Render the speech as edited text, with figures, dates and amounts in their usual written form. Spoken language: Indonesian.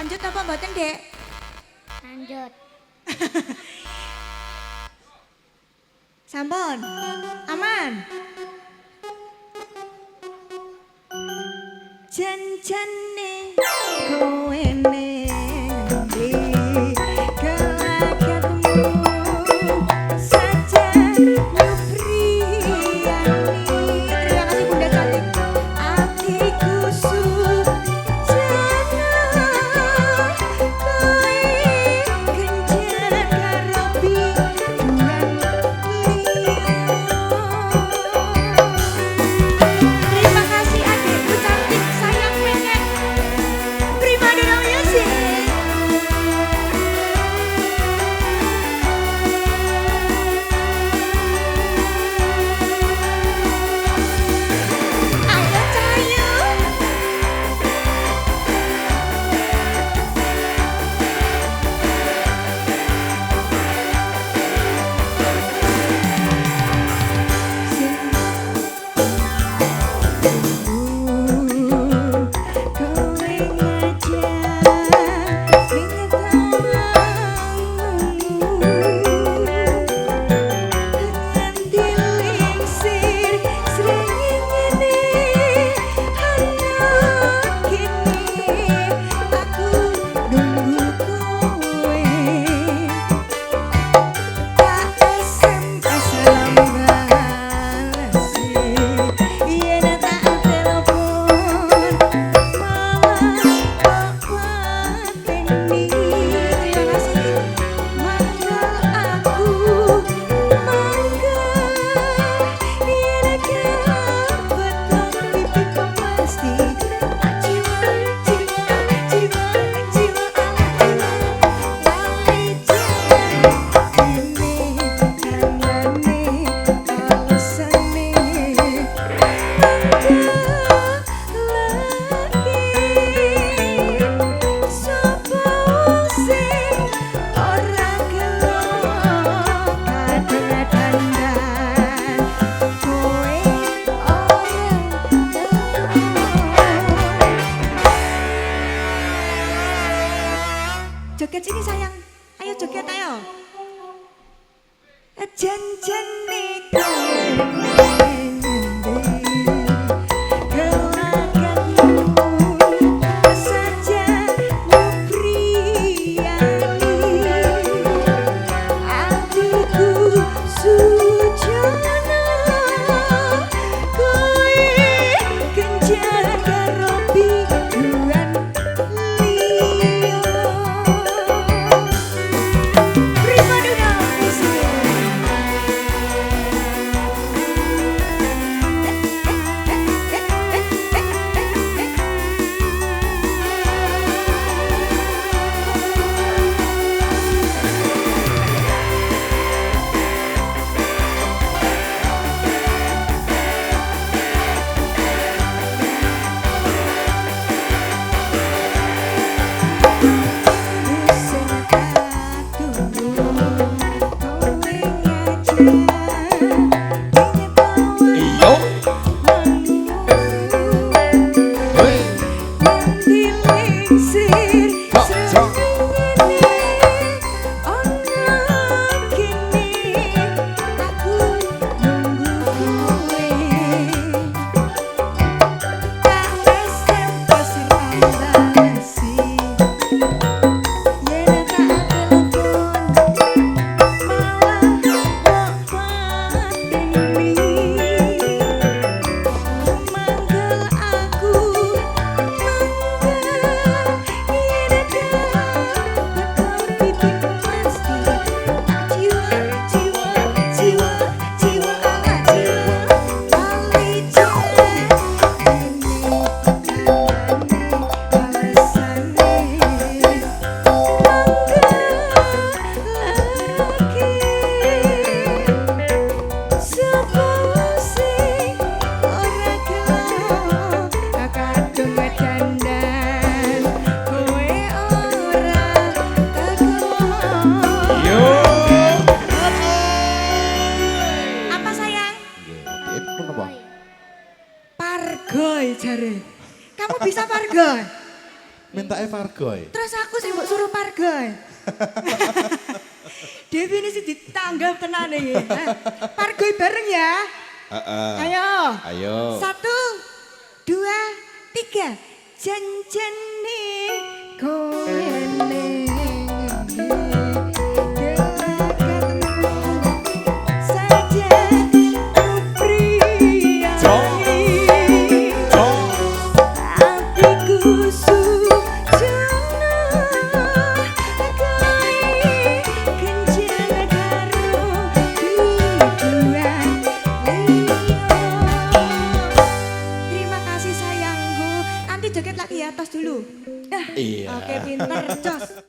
lanjut apa mboten, Dek? Lanjut. Sampun. Aman. Jan-jane kowe ngendi gelagatmu saja Nubriani. Terima kasih Bunda cantik. Atiku sujana kowe kenjar karo biduan Terima kasih adikku cantik sayang pengen Prima Donna Music. Ayo Cahayu. Joget sini sayang, ayo joget ayo. Jan-jane kowe gelagatmu saja Nubriani. Atiku sujana kowe kenjar karo biduan liya. Prima Donna Music. Iyo. Hei. Cak, cak. Pargoy jare. Kamu bisa pargoy? Minta Fargoy. Terus aku sih mbok suruh pargoy. Definisi ditanggap tenan iki. Pargoy bareng ya. Ayo. Ayo. 1, 2, 3. Janjane kowe